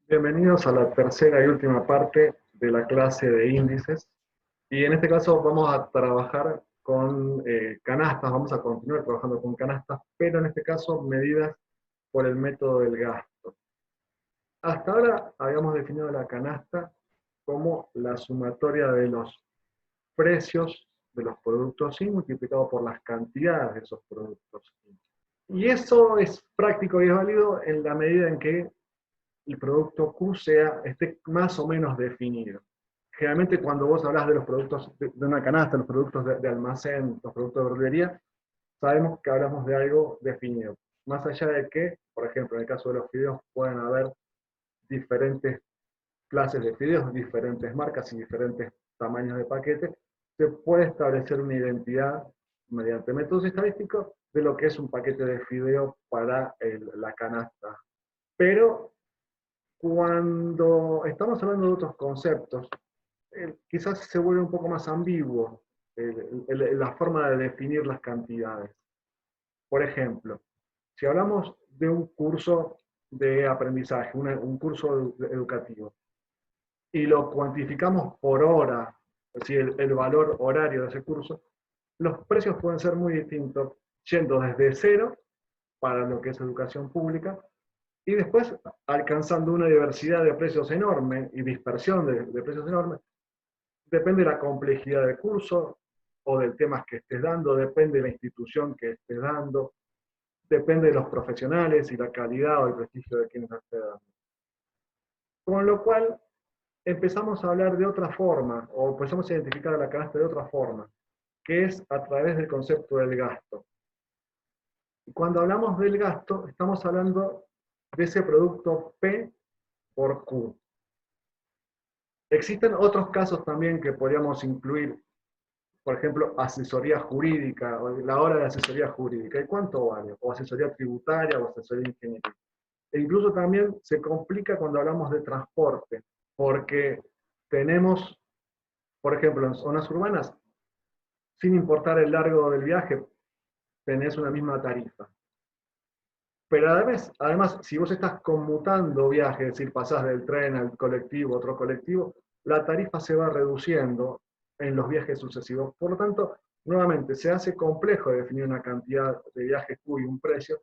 Bienvenidos a la tercera y última parte de la clase de índices. Y en este caso vamos a trabajar con canastas, vamos a continuar trabajando con canastas, pero en este caso medidas por el método del gasto. Hasta ahora habíamos definido la canasta como la sumatoria de los precios de los productos Y multiplicado por las cantidades de esos productos Y. Y eso es práctico y es válido en la medida en que el producto Q esté más o menos definido. Generalmente cuando vos hablas de los productos de una canasta, los productos de almacén, los productos de verdulería, sabemos que hablamos de algo definido. Más allá de que, por ejemplo, en el caso de los fideos, pueden haber diferentes clases de fideos, diferentes marcas y diferentes tamaños de paquete, se puede establecer una identidad mediante métodos estadísticos de lo que es un paquete de fideo para la canasta. Pero cuando estamos hablando de otros conceptos, quizás se vuelve un poco más ambiguo la forma de definir las cantidades. Por ejemplo, si hablamos de un curso de aprendizaje, un curso educativo, y lo cuantificamos por hora, es decir, el valor horario de ese curso, los precios pueden ser muy distintos, yendo desde cero para lo que es educación pública, y después alcanzando una diversidad de precios enorme y dispersión de precios enorme. Depende de la complejidad del curso o del tema que estés dando, depende de la institución que estés dando, depende de los profesionales y la calidad o el prestigio de quienes estés dando. Con lo cual, empezamos a hablar de otra forma, o empezamos a identificar a la canasta de otra forma, que es a través del concepto del gasto. Y cuando hablamos del gasto, estamos hablando de ese producto P por Q. Existen otros casos también que podríamos incluir, por ejemplo, asesoría jurídica, o la hora de asesoría jurídica, ¿y cuánto vale? O asesoría tributaria, o asesoría ingeniería. E incluso también se complica cuando hablamos de transporte, porque tenemos, por ejemplo, en zonas urbanas, sin importar el largo del viaje, tenés una misma tarifa. Pero además, si vos estás conmutando viajes, es decir, pasás del tren al colectivo, otro colectivo, la tarifa se va reduciendo en los viajes sucesivos. Por lo tanto, nuevamente, se hace complejo definir una cantidad de viajes Q y un precio,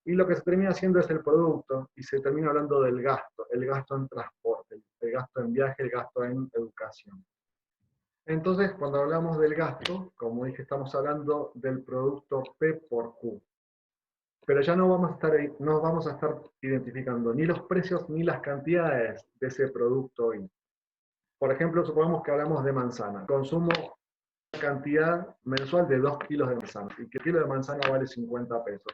y lo que se termina haciendo es el producto, y se termina hablando del gasto, el gasto en transporte, el gasto en viaje, el gasto en educación. Entonces, cuando hablamos del gasto, como dije, estamos hablando del producto P por Q. Pero ya no vamos a estar identificando ni los precios ni las cantidades de ese producto Y. Por ejemplo, supongamos que hablamos de manzana. Consumo una cantidad mensual de 2 kilos de manzana y que el kilo de manzana vale 50 pesos.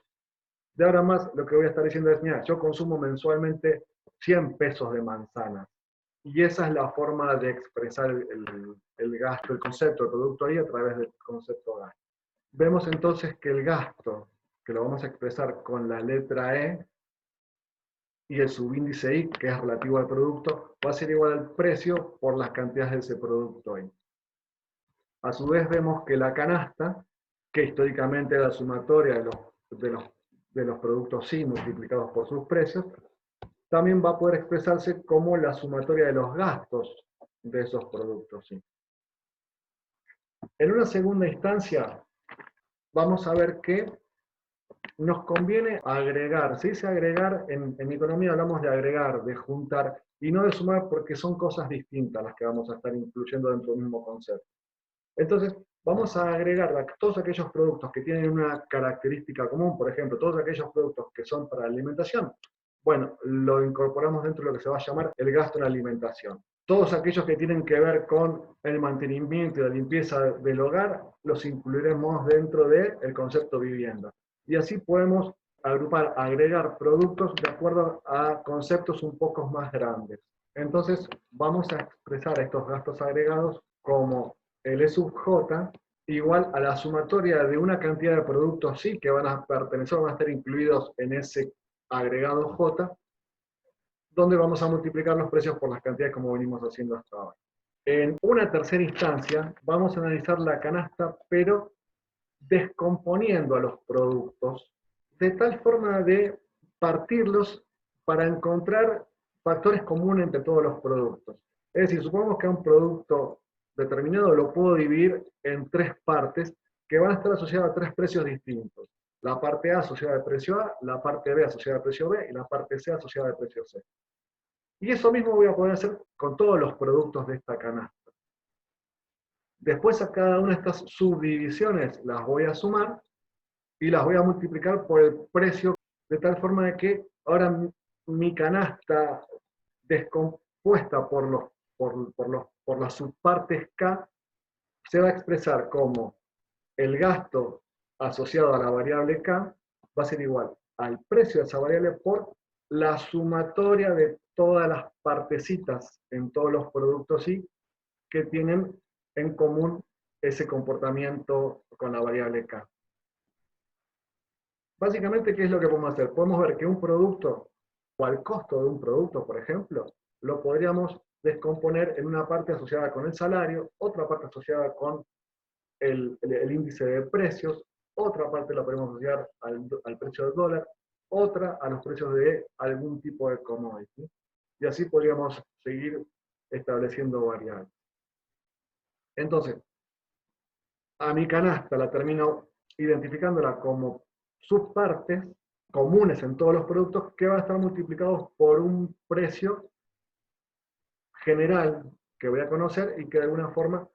De ahora más, lo que voy a estar diciendo es, mira, yo consumo mensualmente 100 pesos de manzana. Y esa es la forma de expresar el gasto, el concepto del producto Y a través del concepto gasto. Vemos entonces que el gasto, que lo vamos a expresar con la letra E, y el subíndice Y, que es relativo al producto, va a ser igual al precio por las cantidades de ese producto Y. A su vez vemos que la canasta, que históricamente era la sumatoria de los productos Y multiplicados por sus precios, también va a poder expresarse como la sumatoria de los gastos de esos productos Y. En una segunda instancia, vamos a ver que nos conviene agregar. Se dice agregar, en economía hablamos de agregar, de juntar, y no de sumar porque son cosas distintas las que vamos a estar incluyendo dentro del mismo concepto. Entonces, vamos a agregar a todos aquellos productos que tienen una característica común, por ejemplo, todos aquellos productos que son para alimentación, bueno, lo incorporamos dentro de lo que se va a llamar el gasto en alimentación. Todos aquellos que tienen que ver con el mantenimiento y la limpieza del hogar, los incluiremos dentro del concepto vivienda. Y así podemos agrupar, agregar productos de acuerdo a conceptos un poco más grandes. Entonces, vamos a expresar estos gastos agregados como el E sub J igual a la sumatoria de una cantidad de productos sí que van a pertenecer, van a estar incluidos en ese agregado J, donde vamos a multiplicar los precios por las cantidades como venimos haciendo hasta ahora. En una tercera instancia, vamos a analizar la canasta, pero descomponiendo a los productos, de tal forma de partirlos para encontrar factores comunes entre todos los productos. Es decir, supongamos que a un producto determinado lo puedo dividir en tres partes que van a estar asociadas a tres precios distintos. La parte A asociada al precio A, la parte B asociada al precio B y la parte C asociada al precio C. Y eso mismo voy a poder hacer con todos los productos de esta canasta. Después a cada una de estas subdivisiones las voy a sumar y las voy a multiplicar por el precio, de tal forma de que ahora mi canasta descompuesta por las subpartes K se va a expresar como el gasto asociado a la variable K va a ser igual al precio de esa variable por la sumatoria de todas las partecitas en todos los productos I que tienen en común ese comportamiento con la variable K. Básicamente, ¿qué es lo que podemos hacer? Podemos ver que un producto, o al costo de un producto, por ejemplo, lo podríamos descomponer en una parte asociada con el salario, otra parte asociada con el índice de precios, otra parte la podemos asociar al precio del dólar, otra a los precios de algún tipo de commodity. Y así podríamos seguir estableciendo variables. Entonces, a mi canasta la termino identificándola como subpartes comunes en todos los productos que van a estar multiplicados por un precio general que voy a conocer y que de alguna forma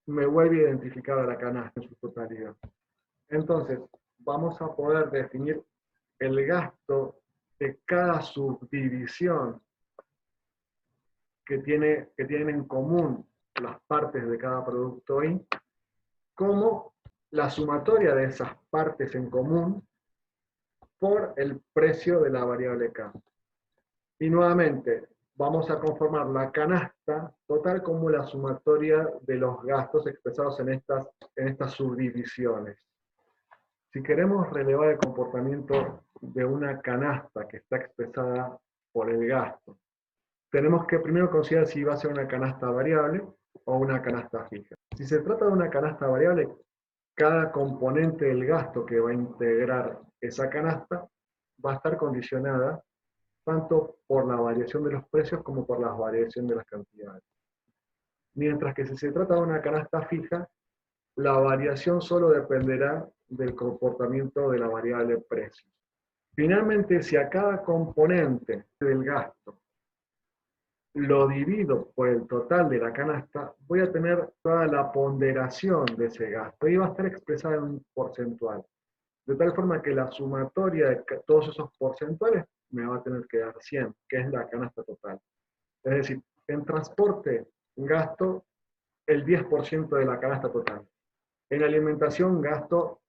me vuelve a identificar a la canasta en su totalidad. Entonces, vamos a poder definir el gasto de cada subdivisión que tienen en común las partes de cada producto I como la sumatoria de esas partes en común por el precio de la variable K. Y nuevamente, vamos a conformar la canasta total como la sumatoria de los gastos expresados en estas subdivisiones. Si queremos relevar el comportamiento de una canasta que está expresada por el gasto, tenemos que primero considerar si va a ser una canasta variable o una canasta fija. Si se trata de una canasta variable, cada componente del gasto que va a integrar esa canasta va a estar condicionada tanto por la variación de los precios como por la variación de las cantidades. Mientras que si se trata de una canasta fija, la variación solo dependerá del comportamiento de la variable precio. Finalmente, si a cada componente del gasto lo divido por el total de la canasta, voy a tener toda la ponderación de ese gasto y va a estar expresada en un porcentual. De tal forma que la sumatoria de todos esos porcentuales me va a tener que dar 100, que es la canasta total. Es decir, en transporte gasto el 10% de la canasta total. En alimentación gasto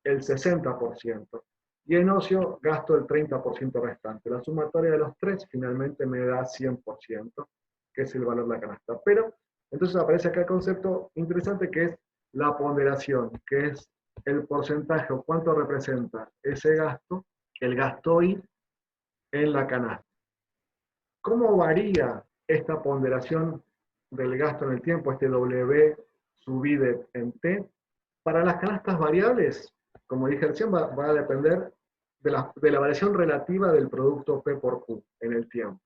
el 60%. Y en ocio gasto el 30% restante. La sumatoria de los tres finalmente me da 100%, que es el valor de la canasta. Pero entonces aparece acá el concepto interesante que es la ponderación, que es el porcentaje o cuánto representa ese gasto, el gasto I, en la canasta. ¿Cómo varía esta ponderación del gasto en el tiempo, este W sub I en T? Para las canastas variables, como dije recién, va a depender de la variación relativa del producto P por Q en el tiempo.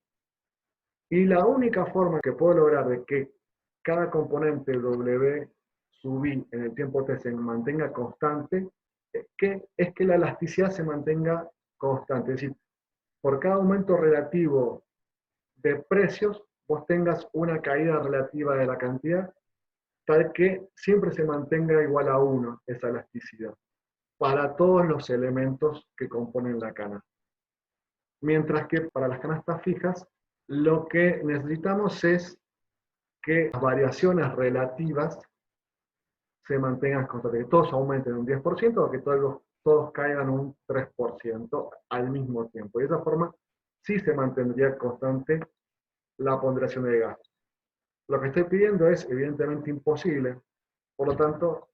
Y la única forma que puedo lograr de que cada componente W sub I en el tiempo T se mantenga constante es que la elasticidad se mantenga constante. Es decir, por cada aumento relativo de precios, vos tengas una caída relativa de la cantidad, tal que siempre se mantenga igual a 1 esa elasticidad, para todos los elementos que componen la canasta. Mientras que para las canastas fijas, lo que necesitamos es que las variaciones relativas se mantengan constantes, que todos aumenten un 10% o que todos caigan un 3% al mismo tiempo. Y de esa forma sí se mantendría constante la ponderación de gasto. Lo que estoy pidiendo es evidentemente imposible, por lo tanto,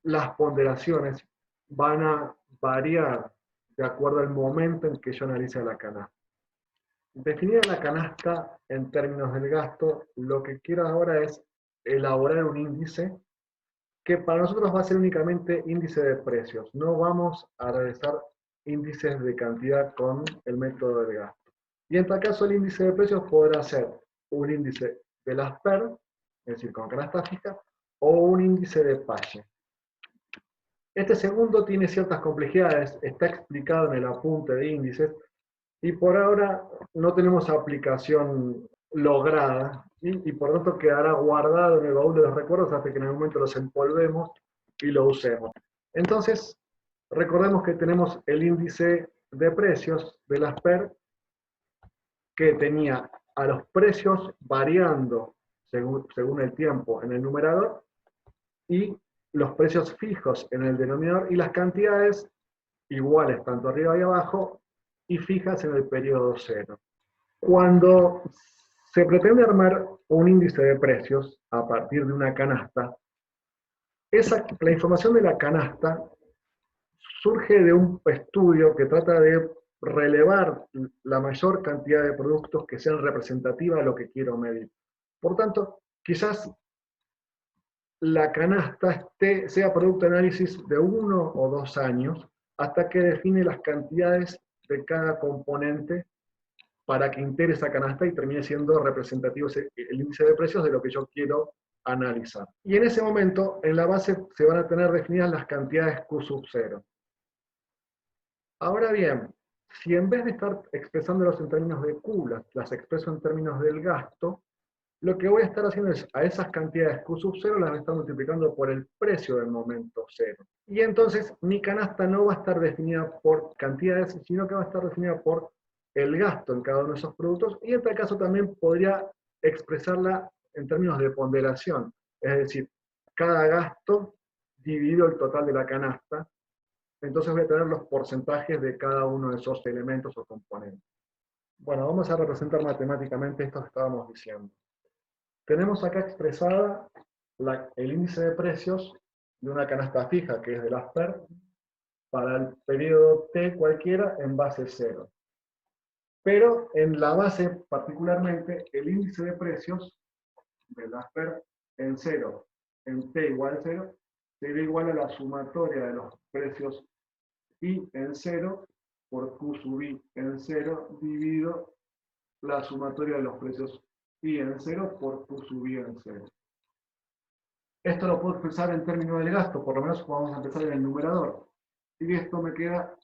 las ponderaciones van a variar de acuerdo al momento en que yo analice la canasta. Definida la canasta en términos del gasto, lo que quiero ahora es elaborar un índice que para nosotros va a ser únicamente índice de precios. No vamos a realizar índices de cantidad con el método del gasto. Y en tal caso el índice de precios podrá ser un índice de las PER, es decir, con canasta fija, o un índice de Paye. Este segundo tiene ciertas complejidades, está explicado en el apunte de índices, y por ahora no tenemos aplicación lograda, y por lo tanto quedará guardado en el baúl de los recuerdos hasta que en algún momento los empolvemos y lo usemos. Entonces, recordemos que tenemos el índice de precios de las PER, que tenía a los precios variando según el tiempo en el numerador, y los precios fijos en el denominador, y las cantidades iguales tanto arriba y abajo, y fijas en el periodo cero. Cuando se pretende armar un índice de precios a partir de una canasta, la información de la canasta surge de un estudio que trata de relevar la mayor cantidad de productos que sean representativas de lo que quiero medir. Por tanto, quizás la canasta sea producto de análisis de 1 o 2 años, hasta que define las cantidades de cada componente para que integre esa canasta y termine siendo representativo el índice de precios de lo que yo quiero analizar. Y en ese momento, en la base se van a tener definidas las cantidades Q sub 0. Ahora bien, si en vez de estar expresándolos en términos de Q, las expreso en términos del gasto, lo que voy a estar haciendo es a esas cantidades Q sub 0 las voy a estar multiplicando por el precio del momento 0. Y entonces mi canasta no va a estar definida por cantidades, sino que va a estar definida por el gasto en cada uno de esos productos, y en tal caso también podría expresarla en términos de ponderación, es decir, cada gasto dividido el total de la canasta. Entonces voy a tener los porcentajes de cada uno de esos elementos o componentes. Bueno, vamos a representar matemáticamente esto que estábamos diciendo. Tenemos acá expresada el índice de precios de una canasta fija, que es de las PER, para el periodo T cualquiera en base 0. Pero en la base, particularmente, el índice de precios de las PER en 0, en T igual a 0, sería igual a la sumatoria de los precios I en 0 por Q sub I en 0 dividido la sumatoria de los precios I en 0 por Q sub I en 0. Esto lo puedo expresar en términos del gasto, por lo menos vamos a empezar en el numerador. Y esto me queda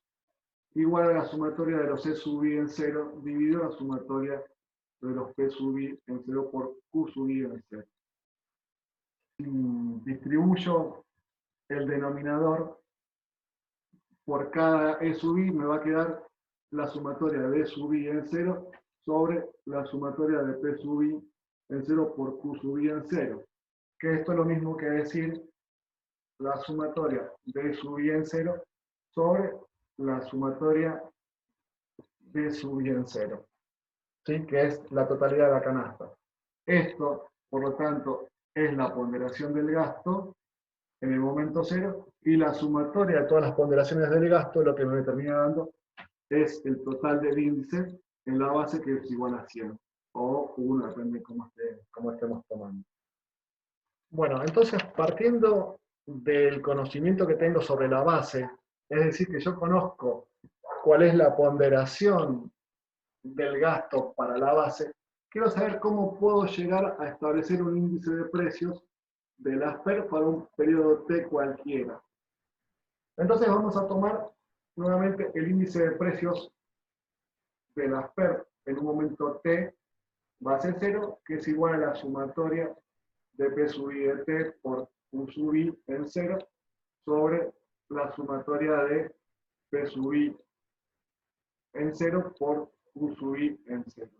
igual a la sumatoria de los E sub I en 0 dividido la sumatoria de los P sub I en 0 por Q sub I en 0. Si distribuyo el denominador por cada E sub I, me va a quedar la sumatoria de E sub I en 0 sobre la sumatoria de P sub I en 0 por Q sub I en 0. Que esto es lo mismo que decir la sumatoria de E sub I en 0 sobre la sumatoria de sub I en 0, ¿sí? Que es la totalidad de la canasta. Esto, por lo tanto, es la ponderación del gasto en el momento 0, y la sumatoria de todas las ponderaciones del gasto, lo que me termina dando es el total del índice en la base, que es igual a 100, o 1, depende de cómo estemos tomando. Bueno, entonces, partiendo del conocimiento que tengo sobre la base, es decir, que yo conozco cuál es la ponderación del gasto para la base, quiero saber cómo puedo llegar a establecer un índice de precios de las PER para un periodo T cualquiera. Entonces vamos a tomar nuevamente el índice de precios de las PER en un momento T base 0, que es igual a la sumatoria de P sub I de T por Q sub I en 0 sobre la sumatoria de P sub I en 0 por Q sub I en 0.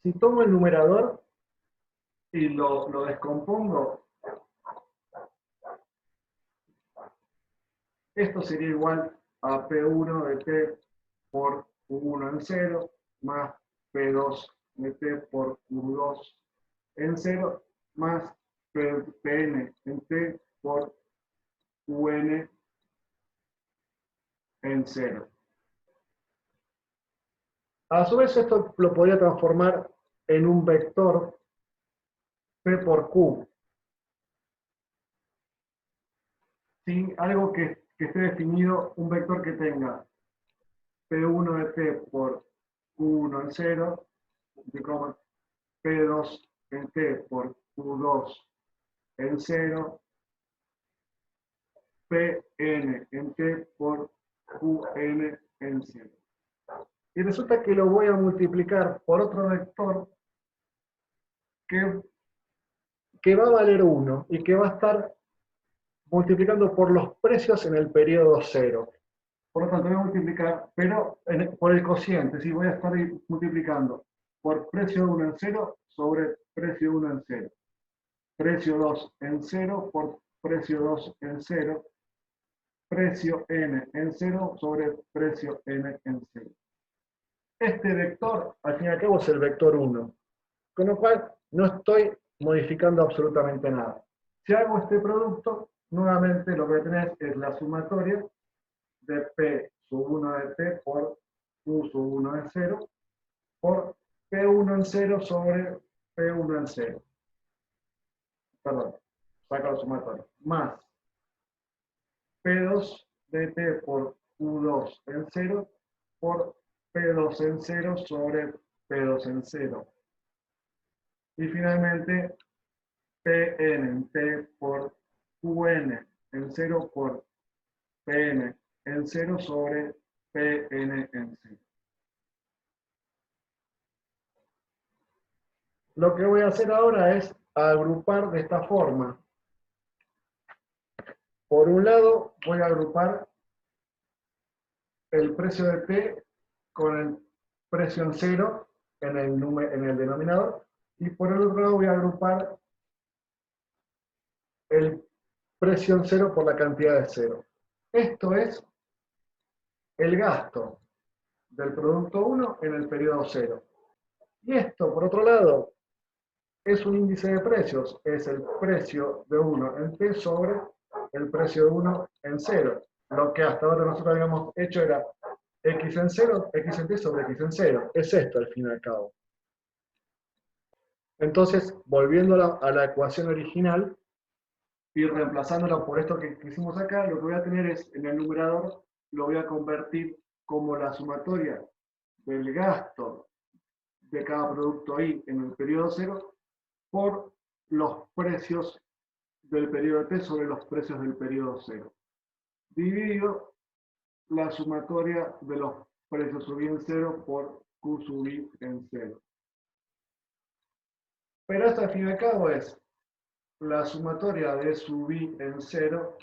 Si tomo el numerador y lo descompongo, esto sería igual a P1 de T por Q1 en 0 más P2 de T por Q2 en 0 más Pn en T por Qn en 0. A su vez, esto lo podría transformar en un vector P por Q. ¿Sí? Algo que esté definido, un vector que tenga P1 de T por Q1 en 0, P2 en T por Q2 en 0, Pn en T por Qn en 0. Y resulta que lo voy a multiplicar por otro vector que va a valer 1 y que va a estar multiplicando por los precios en el periodo 0. Por lo tanto, voy a multiplicar, pero por el cociente, ¿sí? Voy a estar multiplicando por precio 1 en 0 sobre precio 1 en 0. Precio 2 en 0 por precio 2 en 0. Precio n en 0 sobre precio n en 0. Este vector, al fin y al cabo, es el vector 1. Con lo cual, no estoy modificando absolutamente nada. Si hago este producto, nuevamente lo que voy a tener es la sumatoria de P sub 1 de T por Q sub 1 de 0 por P1 en 0 sobre P1 en 0. Perdón, saco la sumatoria. Más P2 de T por Q2 en 0 por P2 en 0 sobre P2 en 0. Y finalmente Pn en T por Qn en 0 por Pn en 0 sobre Pn en 0. Lo que voy a hacer ahora es agrupar de esta forma. Por un lado voy a agrupar el precio de T con el precio en 0 en el denominador, y por el otro lado voy a agrupar el precio en 0 por la cantidad de 0. Esto es el gasto del producto 1 en el periodo 0. Y esto, por otro lado, es un índice de precios, es el precio de 1 en T sobre el precio de 1 en 0. Lo que hasta ahora nosotros habíamos hecho era X en 0, X en T sobre X en 0. Es esto al fin y al cabo. Entonces, volviendo a la ecuación original y reemplazándola por esto que hicimos acá, lo que voy a tener es, en el numerador, lo voy a convertir como la sumatoria del gasto de cada producto I en el periodo 0 por los precios del periodo T sobre los precios del periodo 0. Dividido la sumatoria de los precios sub I en 0 por Q sub I en 0. Pero esto al fin y al cabo es la sumatoria de sub I en 0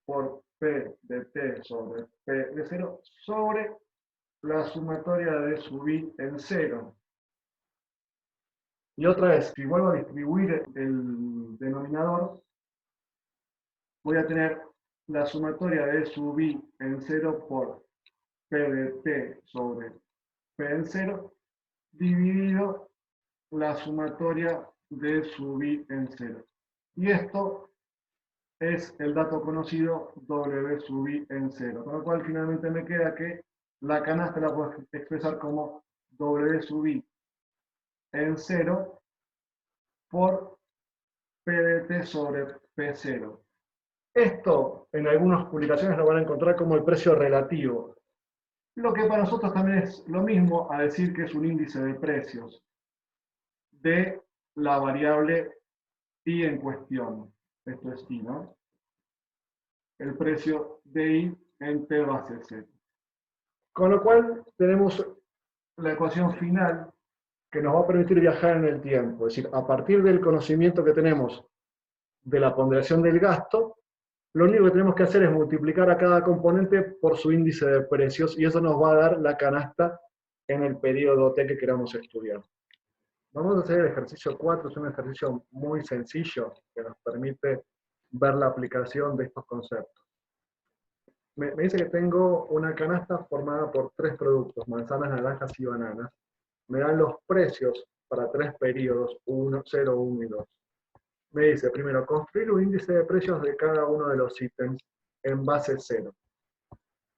por P de T sobre P de 0 sobre la sumatoria de sub I en 0. Y otra vez, si vuelvo a distribuir el denominador, voy a tener la sumatoria de sub I en 0 por P de T sobre P en 0 dividido la sumatoria de sub I en 0. Y esto es el dato conocido W sub I en 0. Con lo cual finalmente me queda que la canasta la puedo expresar como W sub I en 0 por P de T sobre P0. Esto en algunas publicaciones lo van a encontrar como el precio relativo. Lo que para nosotros también es lo mismo a decir que es un índice de precios de la variable I en cuestión. Esto es I, ¿no? El precio de I en T base 0. Con lo cual tenemos la ecuación final que nos va a permitir viajar en el tiempo. Es decir, a partir del conocimiento que tenemos de la ponderación del gasto, lo único que tenemos que hacer es multiplicar a cada componente por su índice de precios y eso nos va a dar la canasta en el periodo T que queramos estudiar. Vamos a hacer el ejercicio 4, es un ejercicio muy sencillo que nos permite ver la aplicación de estos conceptos. Me dice que tengo una canasta formada por 3 productos, manzanas, naranjas y bananas. Me dan los precios para 3 periodos, 1, 0, 1 y 2. Me dice, primero, construir un índice de precios de cada uno de los ítems en base 0.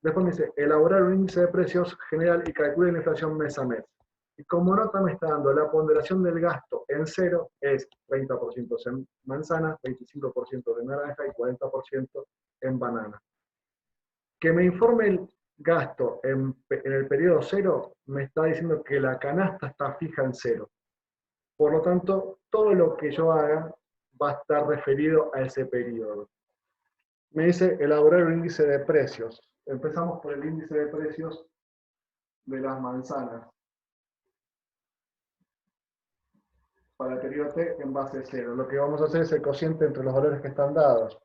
Después me dice, elaborar un índice de precios general y calcule la inflación mes a mes. Y como nota me está dando la ponderación del gasto en 0 es 30% en manzana, 25% de naranja y 40% en banana. Que me informe gasto en el periodo 0, me está diciendo que la canasta está fija en 0. Por lo tanto, todo lo que yo haga va a estar referido a ese periodo. Me dice elaborar un índice de precios. Empezamos por el índice de precios de las manzanas. Para el periodo T en base 0. Lo que vamos a hacer es el cociente entre los valores que están dados.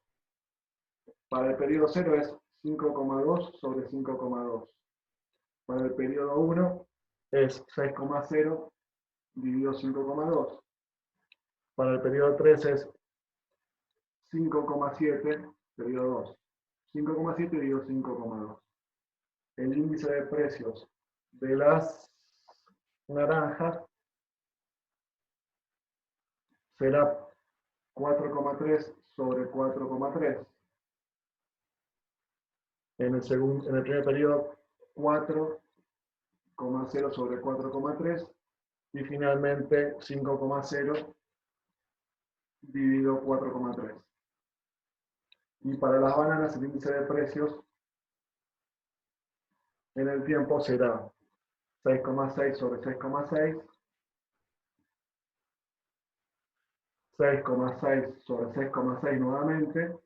Para el periodo 0 es 5,2 sobre 5,2. Para el periodo 1 es 6,0 dividido 5,2. Para el periodo 3 es 5,7 periodo 2. 5,7 dividido 5,2. El índice de precios de las naranjas será 4,3 sobre 4,3. En el primer periodo, 4,0 sobre 4,3. Y finalmente, 5,0 dividido 4,3. Y para las bananas, el índice de precios en el tiempo será 6,6 sobre 6,6. 6,6 sobre 6,6 nuevamente.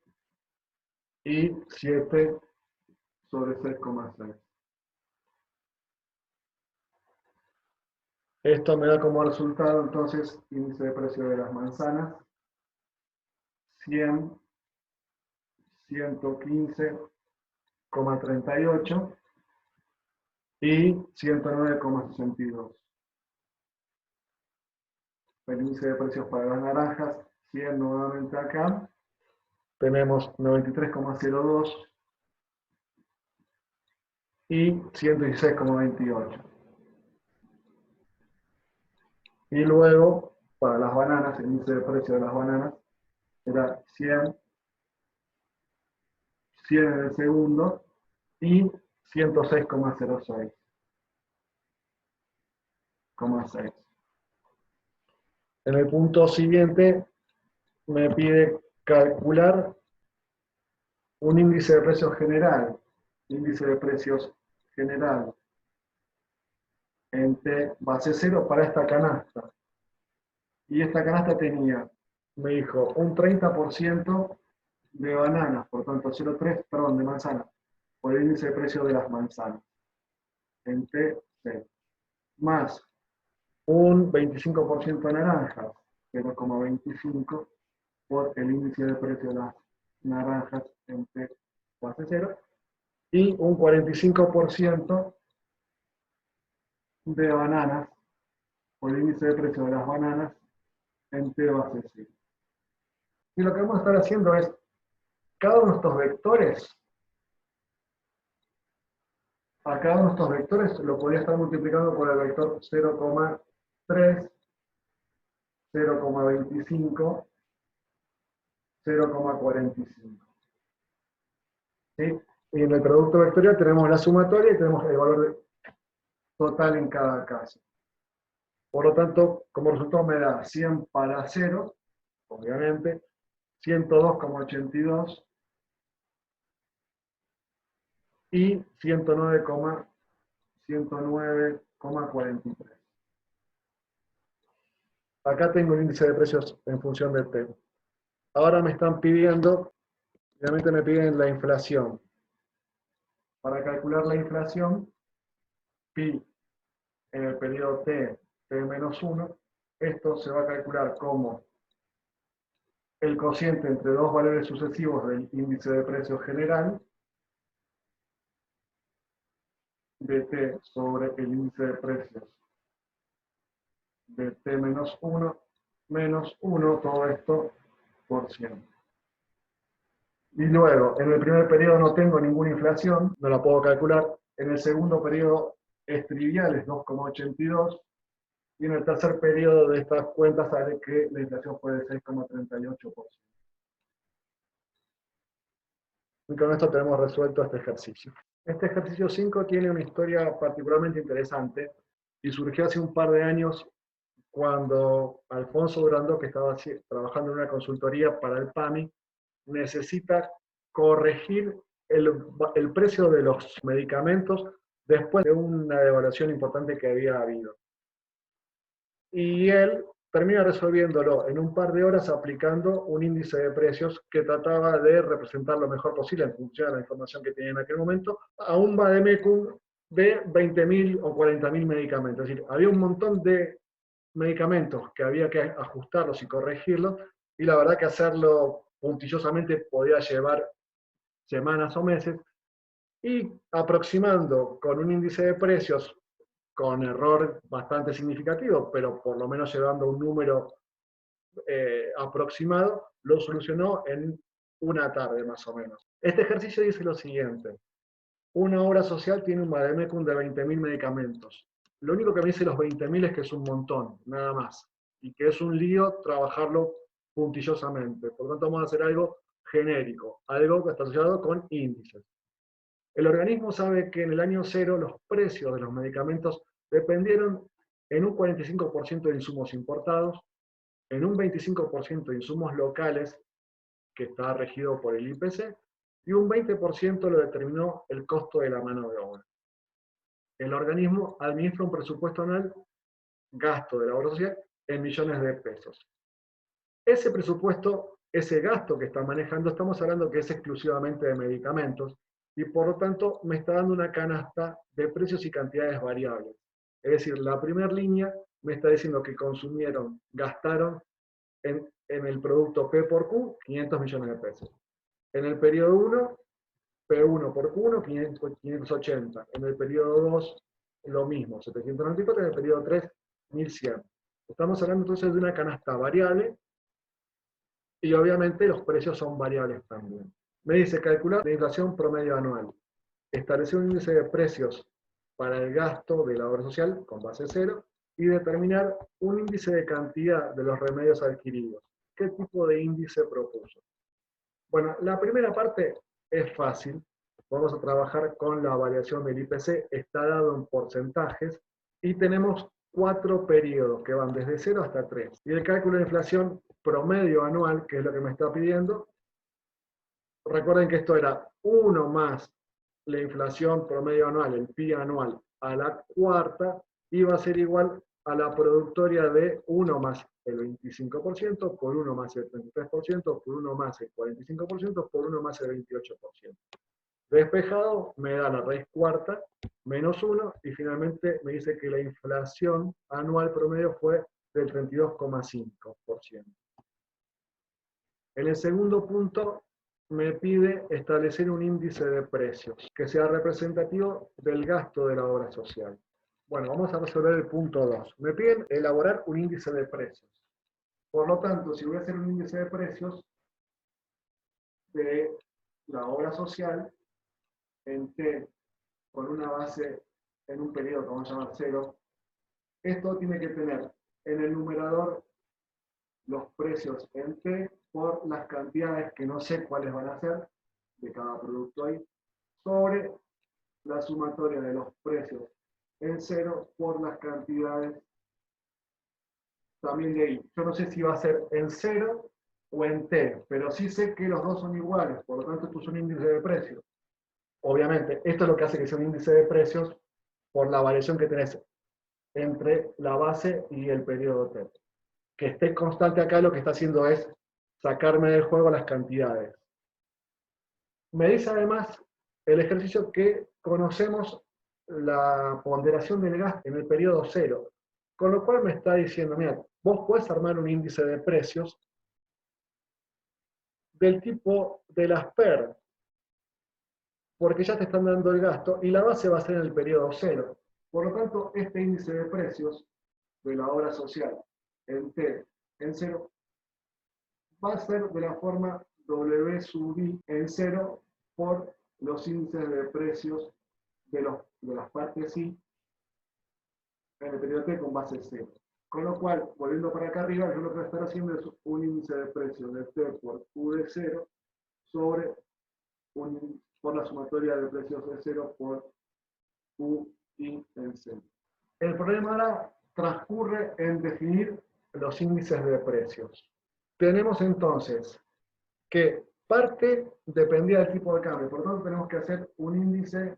Y 7 sobre 6,6. Esto me da como resultado, entonces, índice de precio de las manzanas, 100, 115,38 y 109,62. El índice de precios para las naranjas, 100 nuevamente acá. Tenemos 93,02 y 116,28. Y luego, para las bananas, el índice de precio de las bananas era 100, 100 en el segundo y 106,06. En el punto siguiente me pide calcular un índice de precios general. Índice de precios general en T base 0 para esta canasta. Y esta canasta tenía, me dijo, un 30% de bananas, por tanto 0,3, perdón, de manzanas, por el índice de precio de las manzanas. En T0. Más un 25% de naranjas, 0,25 por el índice de precio de las naranjas en T base 0, y un 45% de bananas por el índice de precio de las bananas en T base 0. Y lo que vamos a estar haciendo es, cada uno de estos vectores, a cada uno de estos vectores lo podría estar multiplicando por el vector 0,3, 0,25, 0,45. ¿Sí? Y en el producto vectorial tenemos la sumatoria y tenemos el valor total en cada caso. Por lo tanto, como resultado me da 100 para 0, obviamente, 102,82 y 109,43. Acá tengo el índice de precios en función del T. Ahora me están pidiendo, obviamente me piden la inflación. Para calcular la inflación, pi en el periodo T, T-1, esto se va a calcular como el cociente entre dos valores sucesivos del índice de precios general, de T sobre el índice de precios de T-1, menos 1, todo esto por 100. Y luego, en el primer periodo no tengo ninguna inflación, no la puedo calcular. En el segundo periodo es trivial, es 2,82. Y en el tercer periodo de estas cuentas sale que la inflación fue de 6,38%. Y con esto tenemos resuelto este ejercicio. Este ejercicio 5 tiene una historia particularmente interesante y surgió hace un par de años cuando Alfonso Durandó, que estaba trabajando en una consultoría para el PAMI, necesita corregir el precio de los medicamentos después de una devaluación importante que había habido. Y él termina resolviéndolo en un par de horas aplicando un índice de precios que trataba de representar lo mejor posible en función de la información que tenía en aquel momento a un vademecum de 20.000 o 40.000 medicamentos. Es decir, había un montón de medicamentos que había que ajustarlos y corregirlos, y la verdad que hacerlo puntillosamente podía llevar semanas o meses, y aproximando con un índice de precios con error bastante significativo, pero por lo menos llevando un número aproximado, lo solucionó en una tarde más o menos. Este ejercicio dice lo siguiente: una obra social tiene un vademecum de 20.000 medicamentos. Lo único que me dice los 20.000 es que es un montón, nada más, y que es un lío trabajarlo puntillosamente. Por lo tanto, vamos a hacer algo genérico, algo que está asociado con índices. El organismo sabe que en el año cero los precios de los medicamentos dependieron en un 45% de insumos importados, en un 25% de insumos locales, que está regido por el IPC, y un 20% lo determinó el costo de la mano de obra. El organismo administra un presupuesto anual, gasto de la obra social, en millones de pesos. Ese presupuesto, ese gasto que está manejando, estamos hablando que es exclusivamente de medicamentos, y por lo tanto me está dando una canasta de precios y cantidades variables. Es decir, la primera línea me está diciendo que consumieron, gastaron en el producto P por Q 500 millones de pesos. En el periodo 1, P1 por Q1, 580. En el periodo 2, lo mismo, 794. En el periodo 3, 1100. Estamos hablando entonces de una canasta variable, y obviamente los precios son variables también. Me dice calcular la inflación promedio anual. Establecer un índice de precios para el gasto de la obra social con base cero, y determinar un índice de cantidad de los remedios adquiridos. ¿Qué tipo de índice propuso? Bueno, la primera parte es fácil. Vamos a trabajar con la variación del IPC, está dado en porcentajes, y tenemos 4 periodos que van desde 0 hasta 3. Y el cálculo de inflación promedio anual, que es lo que me está pidiendo, recuerden que esto era 1 más la inflación promedio anual, el PI anual, a la cuarta, iba a ser igual a la productoria de 1 más el 25%, por 1 más el 33%, por 1 más el 45%, por 1 más el 28%. Despejado me da la raíz cuarta, menos 1, y finalmente me dice que la inflación anual promedio fue del 32,5%. En el segundo punto me pide establecer un índice de precios que sea representativo del gasto de la obra social. Bueno, vamos a resolver el punto 2. Me piden elaborar un índice de precios. Por lo tanto, si voy a hacer un índice de precios de la obra social en T, con una base en un periodo que vamos a llamar 0, esto tiene que tener en el numerador los precios en T por las cantidades que no sé cuáles van a ser de cada producto ahí, sobre la sumatoria de los precios en 0 por las cantidades también de ahí. Yo no sé si va a ser en 0 o en T, pero sí sé que los dos son iguales, por lo tanto esto es un índice de precios. Obviamente, esto es lo que hace que sea un índice de precios por la variación que tenés entre la base y el periodo T. Que esté constante acá lo que está haciendo es sacarme del juego las cantidades. Me dice además el ejercicio que conocemos la ponderación del gas en el periodo 0, con lo cual me está diciendo, mira, vos podés armar un índice de precios del tipo de las PER, porque ya te están dando el gasto, y la base va a ser en el periodo 0. Por lo tanto, este índice de precios de la obra social en T en 0 va a ser de la forma W sub I en 0 por los índices de precios de las partes I en el periodo T con base 0. Con lo cual, volviendo para acá arriba, yo lo que voy a estar haciendo es un índice de precios de T por Q de 0 sobre por la sumatoria de precios de 0 por Q I en 0. El problema ahora transcurre en definir los índices de precios. Tenemos entonces que parte dependía del tipo de cambio, por lo tanto tenemos que hacer un índice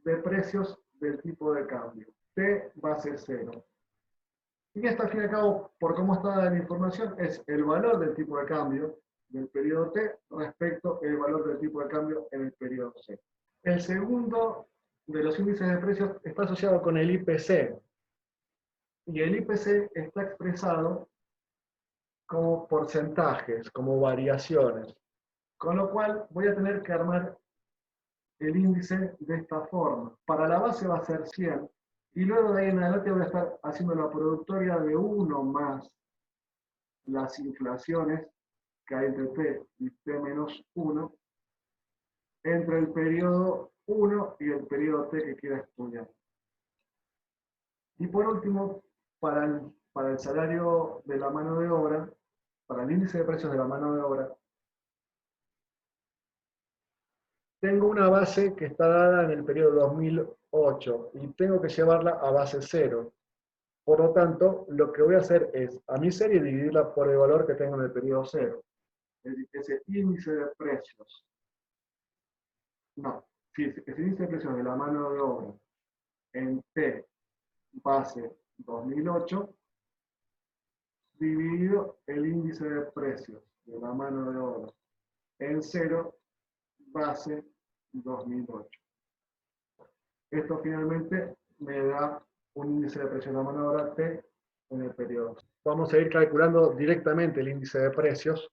de precios del tipo de cambio. T base 0. Y esto al fin y al cabo, por cómo está la información, es el valor del tipo de cambio del periodo T respecto al valor del tipo de cambio en el periodo C. El segundo de los índices de precios está asociado con el IPC. Y el IPC está expresado como porcentajes, como variaciones. Con lo cual voy a tener que armar el índice de esta forma. Para la base va a ser 100. Y luego de ahí en adelante voy a estar haciendo la productoria de 1 más las inflaciones que hay entre T y T menos 1 entre el periodo 1 y el periodo T que quiera estudiar. Y por último, para el salario de la mano de obra, para el índice de precios de la mano de obra, tengo una base que está dada en el periodo 2008 y tengo que llevarla a base 0. Por lo tanto, lo que voy a hacer es a mi serie dividirla por el valor que tengo en el periodo 0. Es decir, ese índice de precios. No, si ese índice de precios de la mano de obra en T base 2008 dividido el índice de precios de la mano de obra en 0 base 2008. Esto finalmente me da un índice de precios de la mano de obra T en el periodo. Vamos a ir calculando directamente el índice de precios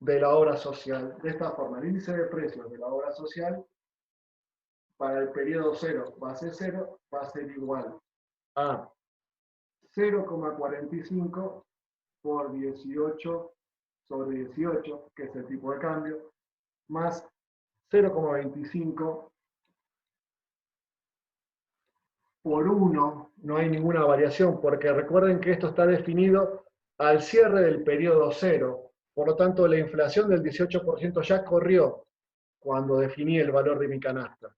de la obra social. De esta forma, el índice de precios de la obra social para el periodo 0 base 0 va a ser igual a 0,45 por 18 sobre 18, que es el tipo de cambio, más 0,25 por 1, no hay ninguna variación, porque recuerden que esto está definido al cierre del periodo 0, por lo tanto la inflación del 18% ya corrió cuando definí el valor de mi canasta.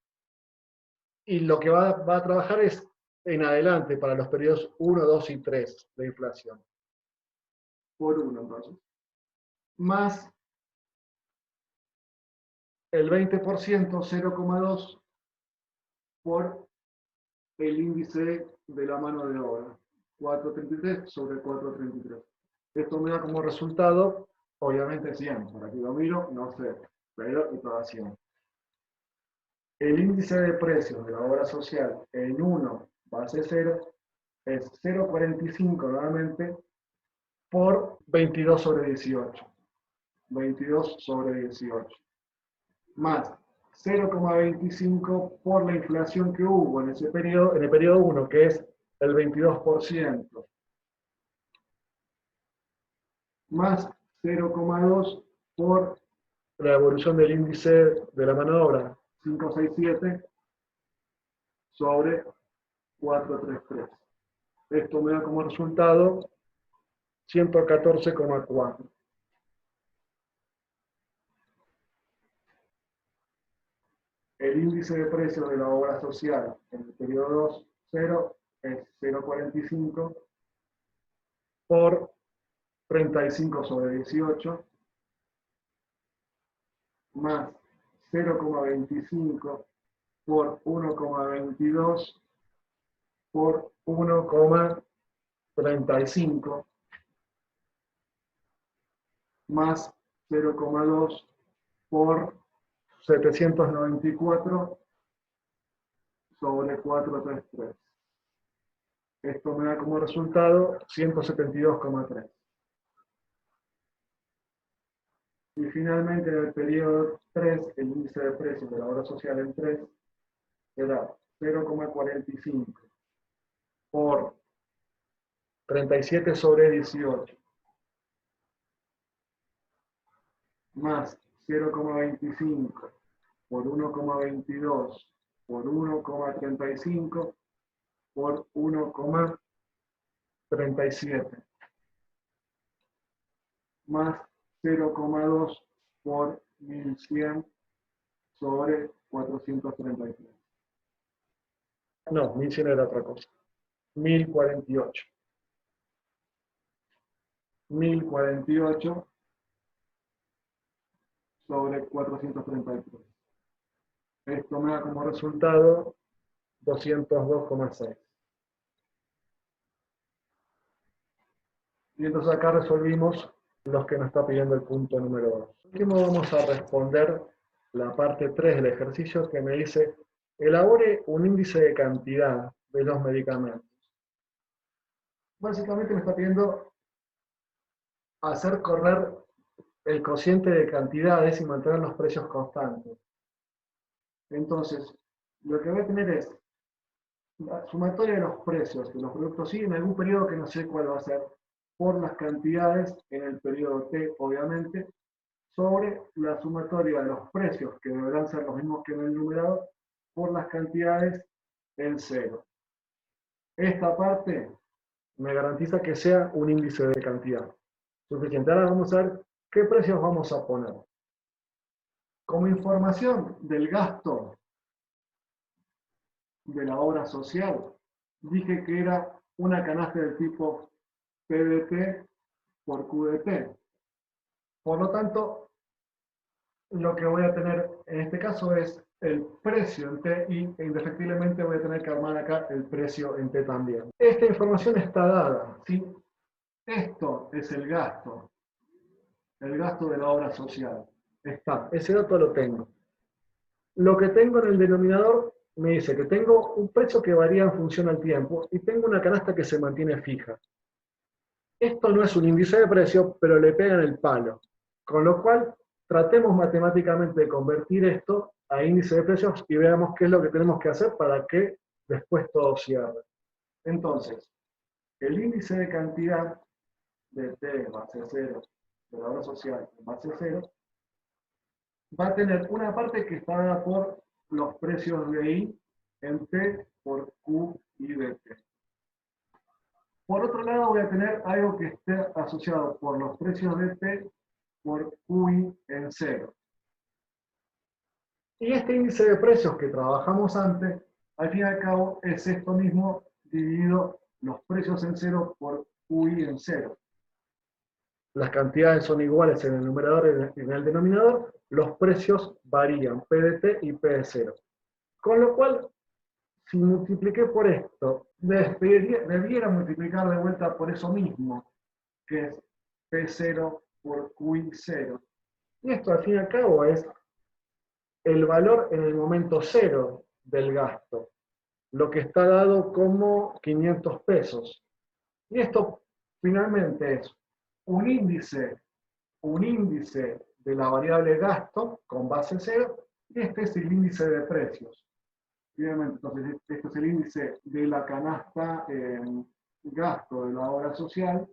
Y lo que va a trabajar es en adelante para los periodos 1, 2 y 3 de inflación. Por 1 entonces. Más el 20%, 0,2 por el índice de la mano de obra, 433 sobre 433. Esto me da como resultado, obviamente 100, por aquí lo miro, no sé, pero y toda 100. El índice de precios de la obra social en 1 base 0 es 0,45 nuevamente por 22 sobre 18. 22 sobre 18. Más 0,25 por la inflación que hubo en ese periodo, en el periodo 1, que es el 22%. Más 0,2 por la evolución del índice de la mano de obra, 567 sobre 433. Esto me da como resultado 114,4. El índice de precios de la obra social en el periodo 2, 0, es 0,45 por 35 sobre 18, más 0,25 por 1,22 por 1,35 más 0,2 por 794 sobre 433. Esto me da como resultado 172,3. Y finalmente en el periodo 3, el índice de precios de la obra social en 3 será 0,45 por 37 sobre 18 más 0,25 por 1,22 por 1,35 por 1,37 más 0,2 por 1100 sobre 433. No, 1100 era otra cosa. 1048. 1048 sobre 433. Esto me da como resultado 202,6. Y entonces acá resolvimos los que nos está pidiendo el punto número 2. Por último vamos a responder la parte 3 del ejercicio que me dice, elabore un índice de cantidad de los medicamentos. Básicamente me está pidiendo hacer correr el cociente de cantidades y mantener los precios constantes. Entonces, lo que voy a tener es la sumatoria de los precios de los productos Y en algún periodo que no sé cuál va a ser, por las cantidades en el periodo T, obviamente, sobre la sumatoria de los precios, que deberán ser los mismos que en el numerador, por las cantidades en cero. Esta parte me garantiza que sea un índice de cantidad suficiente. Ahora vamos a ver qué precios vamos a poner. Como información del gasto de la obra social, dije que era una canasta del tipo PDT por QDT. Por lo tanto, lo que voy a tener en este caso es el precio en T y indefectiblemente voy a tener que armar acá el precio en T también. Esta información está dada, ¿sí? Esto es el gasto de la obra social. Está, ese dato lo tengo. Lo que tengo en el denominador me dice que tengo un precio que varía en función al tiempo y tengo una canasta que se mantiene fija. Esto no es un índice de precio, pero le pega en el palo. Con lo cual, tratemos matemáticamente de convertir esto a índice de precios y veamos qué es lo que tenemos que hacer para que después todo cierre. Entonces, el índice de cantidad de T base 0, de la obra social base 0, va a tener una parte que está dada por los precios de I en T por Q y de T. Por otro lado, voy a tener algo que esté asociado por los precios de T por QI en 0. Y este índice de precios que trabajamos antes, al fin y al cabo, es esto mismo dividido los precios en 0 por QI en 0. Las cantidades son iguales en el numerador y en el denominador, los precios varían, P de T y P de 0. Con lo cual, si multipliqué por esto, debiera multiplicar de vuelta por eso mismo, que es P0 por QI0. Y esto al fin y al cabo es el valor en el momento cero del gasto, lo que está dado como 500 pesos. Y esto finalmente es un índice de la variable gasto con base cero, y este es el índice de precios. Obviamente, entonces, este es el índice de la canasta en gasto de la obra social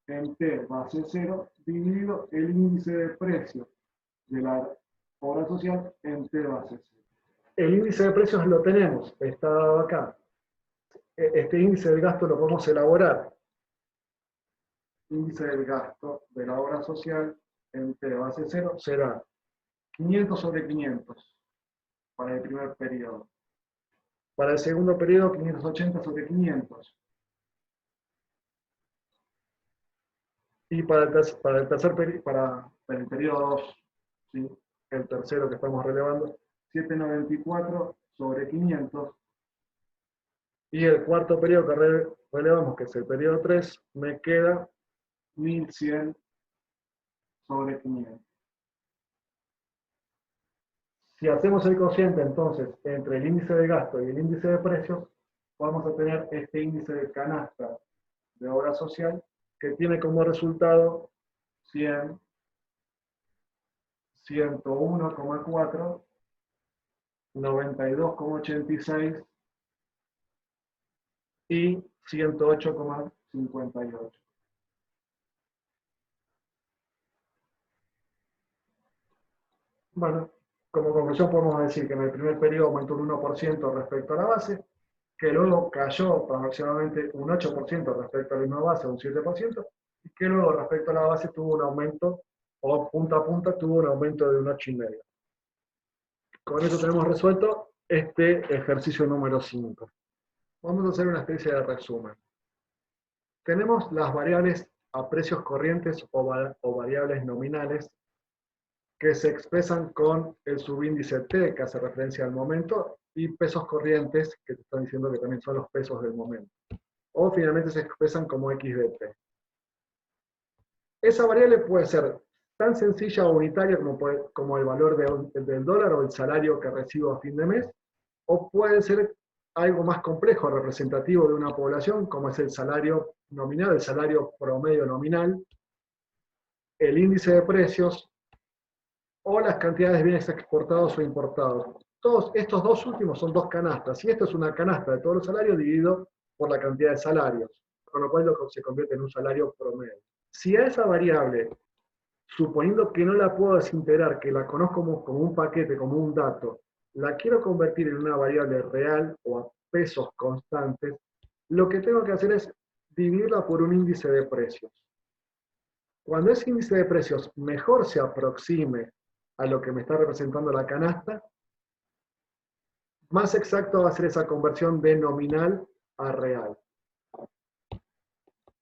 en T base 0 dividido el índice de precios de la obra social en T base 0. El índice de precios lo tenemos, está dado acá. Este índice del gasto lo podemos elaborar. Índice del gasto de la obra social en T base 0 será 500 sobre 500 para el primer periodo. Para el segundo periodo, 580 sobre 500. Y para el periodo 2, ¿sí? El tercero que estamos relevando, 794 sobre 500. Y el cuarto periodo que relevamos, que es el periodo 3, me queda 1100 sobre 500. Si hacemos el cociente entonces entre el índice de gasto y el índice de precios, vamos a tener este índice de canasta de obra social que tiene como resultado 100, 101,4, 92,86 y 108,58. Bueno, como conclusión podemos decir que en el primer periodo aumentó un 1% respecto a la base, que luego cayó aproximadamente un 8% respecto a la misma base, un 7%, y que luego respecto a la base tuvo un aumento, o punta a punta tuvo un aumento de un 8,5. Con eso tenemos resuelto este ejercicio número 5. Vamos a hacer una especie de resumen. Tenemos las variables a precios corrientes o variables nominales que se expresan con el subíndice T, que hace referencia al momento, y pesos corrientes, que te están diciendo que también son los pesos del momento. O finalmente se expresan como X de T. Esa variable puede ser tan sencilla o unitaria como el valor del dólar o el salario que recibo a fin de mes, o puede ser algo más complejo, representativo de una población, como es el salario nominal, el salario promedio nominal, el índice de precios o las cantidades de bienes exportados o importados. Todos estos dos últimos son dos canastas, y esto es una canasta de todos los salarios dividido por la cantidad de salarios, con lo cual se convierte en un salario promedio. Si a esa variable, suponiendo que no la puedo desintegrar, que la conozco como un paquete, como un dato, la quiero convertir en una variable real o a pesos constantes, lo que tengo que hacer es dividirla por un índice de precios. Cuando ese índice de precios mejor se aproxime a lo que me está representando la canasta, más exacto va a ser esa conversión de nominal a real.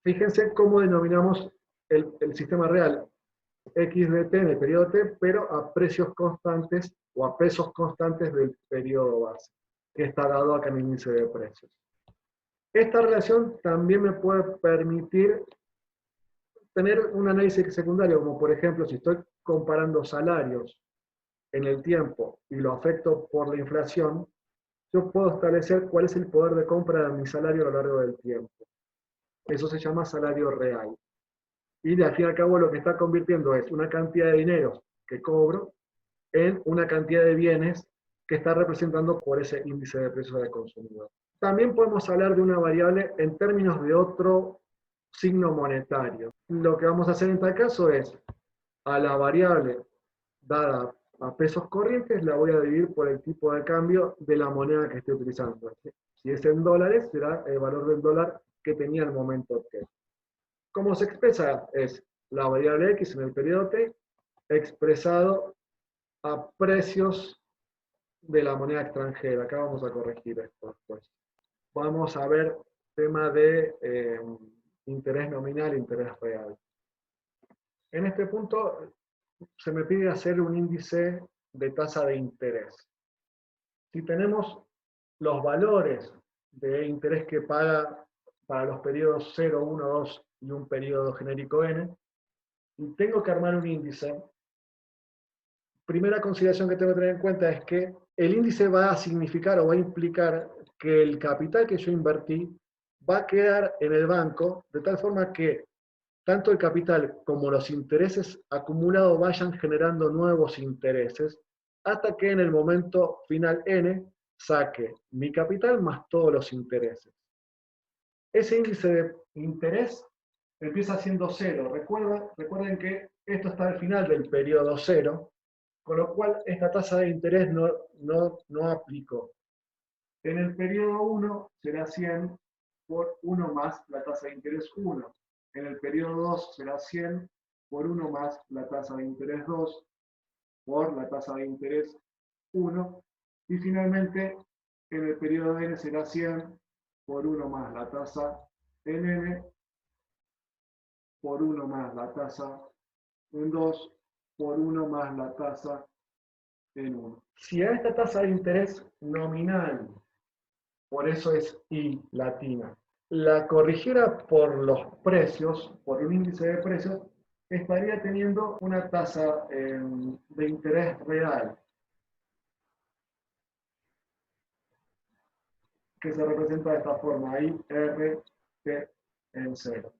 Fíjense cómo denominamos el sistema real. X de T en el periodo T, pero a precios constantes o a pesos constantes del periodo base, que está dado acá en el índice de precios. Esta relación también me puede permitir tener un análisis secundario, como por ejemplo, si estoy comparando salarios en el tiempo y lo afecto por la inflación, yo puedo establecer cuál es el poder de compra de mi salario a lo largo del tiempo. Eso se llama salario real. Y de al fin y al cabo lo que está convirtiendo es una cantidad de dinero que cobro en una cantidad de bienes que está representando por ese índice de precios del consumidor. También podemos hablar de una variable en términos de otro signo monetario. Lo que vamos a hacer en tal caso es, a la variable dada a pesos corrientes, la voy a dividir por el tipo de cambio de la moneda que esté utilizando. Si es en dólares, será el valor del dólar que tenía al momento T. ¿Cómo se expresa? Es la variable X en el periodo T expresado a precios de la moneda extranjera. Acá vamos a corregir esto después. Vamos a ver tema de interés nominal e interés real. En este punto se me pide hacer un índice de tasa de interés. Si tenemos los valores de interés que paga para los periodos 0, 1, 2 y un periodo genérico n, y tengo que armar un índice, primera consideración que tengo que tener en cuenta es que el índice va a significar o va a implicar que el capital que yo invertí va a quedar en el banco de tal forma que tanto el capital como los intereses acumulados vayan generando nuevos intereses hasta que en el momento final n saque mi capital más todos los intereses. Ese índice de interés empieza siendo cero. Recuerden que esto está al final del periodo cero, con lo cual esta tasa de interés no aplicó. En el periodo 1 será 100 por 1 más la tasa de interés 1. En el periodo 2 será 100 por 1 más la tasa de interés 2 por la tasa de interés 1. Y finalmente, en el periodo n será 100 por 1 más la tasa en n por 1 más la tasa en 2 por 1 más la tasa en 1. Si a esta tasa de interés nominal, por eso es I latina, la corrigiera por los precios, por un índice de precios, estaría teniendo una tasa de interés real, que se representa de esta forma, I, R, T en 0.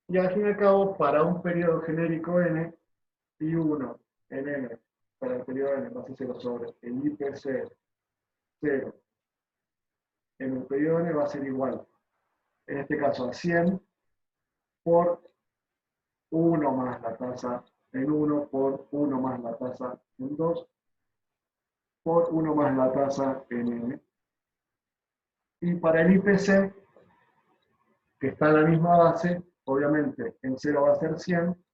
Y al fin y al cabo, para un periodo genérico n, I1 en n, para el periodo n, va a ser 0 sobre el IPC 0. En el periodo n va a ser igual, en este caso a 100 por 1 más la tasa en 1 por 1 más la tasa en 2 por 1 más la tasa en n. Y para el IPC, que está en la misma base, obviamente en 0 va a ser 100,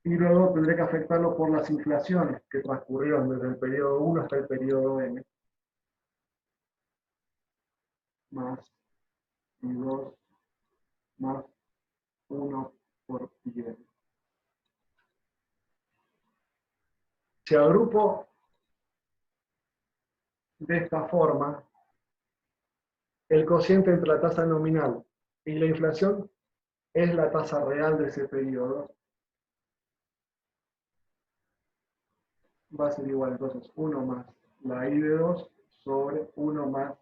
y luego tendré que afectarlo por las inflaciones que transcurrieron desde el periodo 1 hasta el periodo n, más I2 más 1 por I. Si agrupo de esta forma, el cociente entre la tasa nominal y la inflación es la tasa real de ese periodo. Va a ser igual entonces 1 más la I de 2 sobre 1 más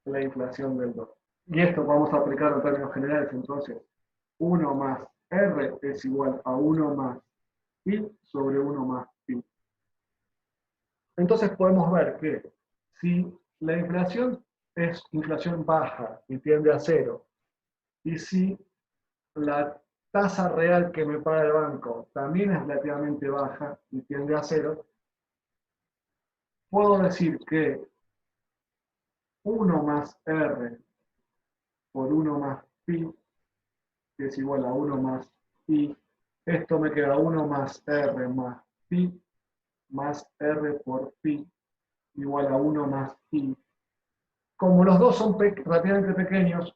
la inflación del 2. Y esto vamos a aplicar en términos generales, entonces 1 más R es igual a 1 más I sobre 1 más pi. Entonces podemos ver que si la inflación es inflación baja y tiende a cero, y si la tasa real que me paga el banco también es relativamente baja y tiende a cero, puedo decir que 1 más R por 1 más pi es igual a 1 más i. Esto me queda 1 más R más pi más R por pi igual a 1 más i. Como los dos son relativamente pequeños,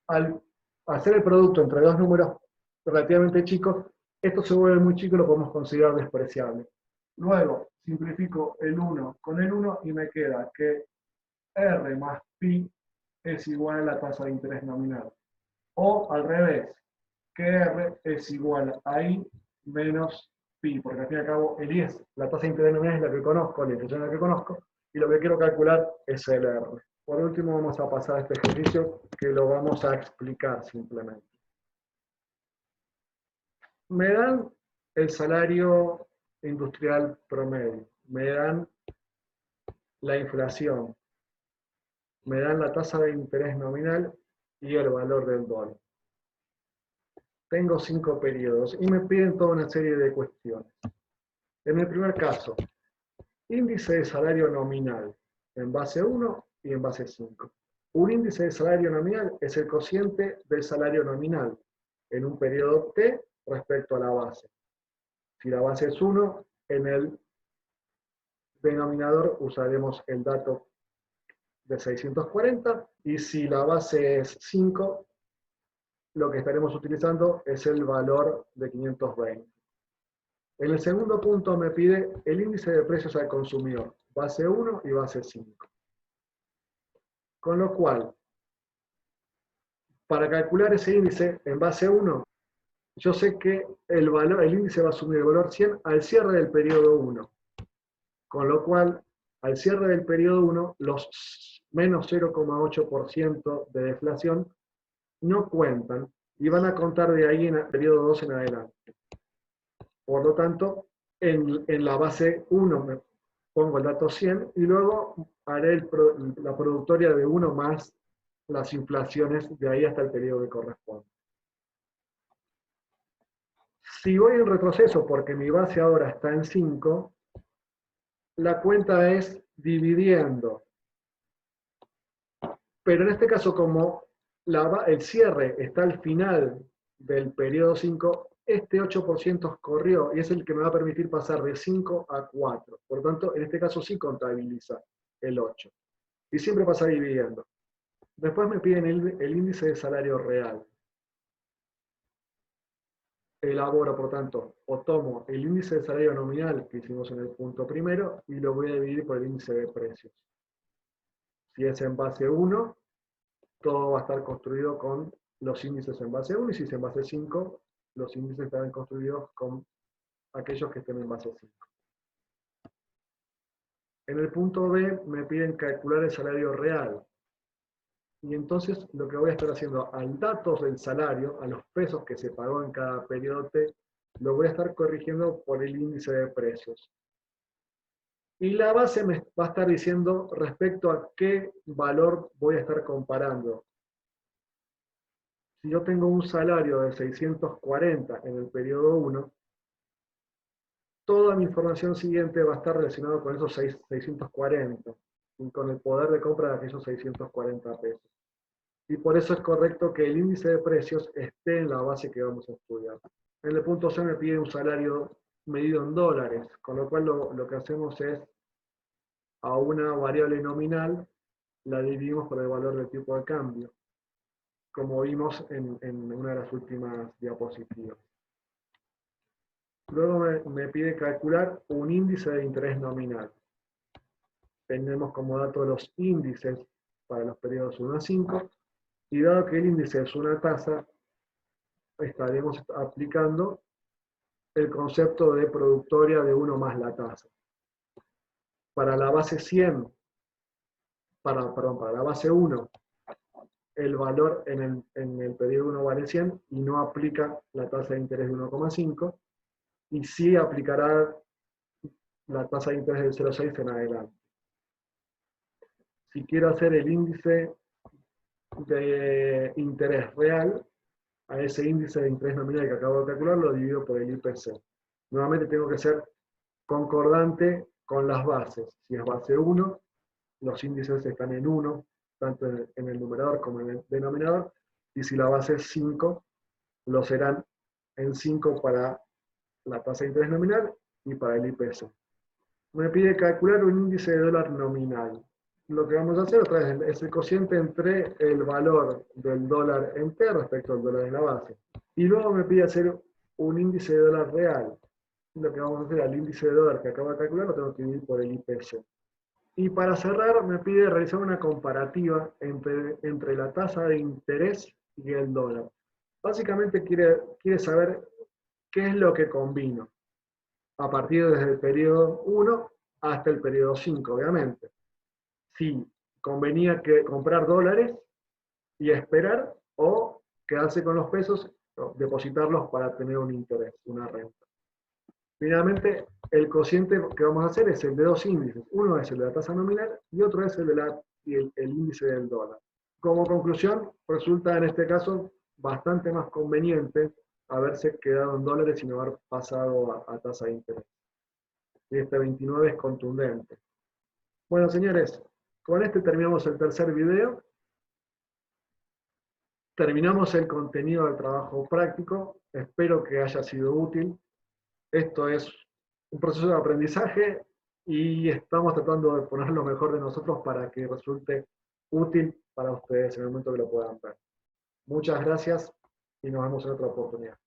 al hacer el producto entre dos números relativamente chicos, esto se vuelve muy chico y lo podemos considerar despreciable. Luego simplifico el 1 con el 1 y me queda que R más pi es igual a la tasa de interés nominal. O al revés, que R es igual a I menos pi, porque al fin y al cabo el I es la tasa de interés nominal, es la que conozco, la inflación es la que conozco, y lo que quiero calcular es el R. Por último vamos a pasar a este ejercicio que lo vamos a explicar simplemente. Me dan el salario industrial promedio, me dan la inflación, me dan la tasa de interés nominal y el valor del dólar. Tengo 5 periodos y me piden toda una serie de cuestiones. En el primer caso, índice de salario nominal en base 1 y en base 5. Un índice de salario nominal es el cociente del salario nominal en un periodo T respecto a la base. Si la base es 1, en el denominador usaremos el dato de 640 y si la base es 5, lo que estaremos utilizando es el valor de 520. En el segundo punto me pide el índice de precios al consumidor, base 1 y base 5. Con lo cual, para calcular ese índice en base 1, yo sé que el índice va a asumir el valor 100 al cierre del periodo 1. Con lo cual, al cierre del periodo 1, los menos 0,8% de deflación no cuentan y van a contar de ahí en el periodo 2 en adelante. Por lo tanto, en la base 1 me pongo el dato 100 y luego haré la productoria de 1 más las inflaciones de ahí hasta el periodo que corresponde. Si voy en retroceso porque mi base ahora está en 5, la cuenta es dividiendo. Pero en este caso, como el cierre está al final del periodo 5, este 8% corrió y es el que me va a permitir pasar de 5 a 4. Por lo tanto, en este caso sí contabiliza el 8. Y siempre pasa dividiendo. Después me piden el índice de salario real. Elaboro, por tanto, o tomo el índice de salario nominal que hicimos en el punto primero y lo voy a dividir por el índice de precios. Si es en base 1, todo va a estar construido con los índices en base 1 y si es en base 5, los índices estarán construidos con aquellos que estén en base 5. En el punto B me piden calcular el salario real. Y entonces lo que voy a estar haciendo al datos del salario, a los pesos que se pagó en cada periodo T, lo voy a estar corrigiendo por el índice de precios. Y la base me va a estar diciendo respecto a qué valor voy a estar comparando. Si yo tengo un salario de 640 en el periodo 1, toda mi información siguiente va a estar relacionada con esos 640 y con el poder de compra de aquellos 640 pesos. Y por eso es correcto que el índice de precios esté en la base que vamos a estudiar. En el punto C me pide un salario medido en dólares, con lo cual lo que hacemos es a una variable nominal la dividimos por el valor del tipo de cambio, como vimos en una de las últimas diapositivas. Luego me pide calcular un índice de interés nominal. Tenemos como dato los índices para los periodos 1 a 5, y dado que el índice es una tasa, estaremos aplicando el concepto de productoria de 1 más la tasa. Para la base 100, para la base 1, el valor en el periodo 1 vale 100 y no aplica la tasa de interés de 1,5, y sí aplicará la tasa de interés del 0,6 en adelante. Si quiero hacer el índice de interés real, a ese índice de interés nominal que acabo de calcular lo divido por el IPC. Nuevamente tengo que ser concordante con las bases. Si es base 1, los índices están en 1, tanto en el numerador como en el denominador, y si la base es 5, lo serán en 5 para la tasa de interés nominal y para el IPC. Me pide calcular un índice de dólar nominal. Lo que vamos a hacer otra vez es el cociente entre el valor del dólar en T respecto al dólar en la base. Y luego me pide hacer un índice de dólar real. Lo que vamos a hacer al índice de dólar que acabo de calcular lo tengo que dividir por el IPC. Y para cerrar me pide realizar una comparativa entre la tasa de interés y el dólar. Básicamente quiere saber qué es lo que combino a partir desde el periodo 1 hasta el periodo 5, obviamente. Si convenía comprar dólares y esperar, o quedarse con los pesos, depositarlos para tener un interés, una renta. Finalmente, el cociente que vamos a hacer es el de dos índices. Uno es el de la tasa nominal y otro es el de el índice del dólar. Como conclusión, resulta en este caso bastante más conveniente haberse quedado en dólares y no haber pasado a tasa de interés. Y este 29 es contundente. Bueno, señores, con este terminamos el tercer video. Terminamos el contenido del trabajo práctico. Espero que haya sido útil. Esto es un proceso de aprendizaje y estamos tratando de poner lo mejor de nosotros para que resulte útil para ustedes en el momento que lo puedan ver. Muchas gracias y nos vemos en otra oportunidad.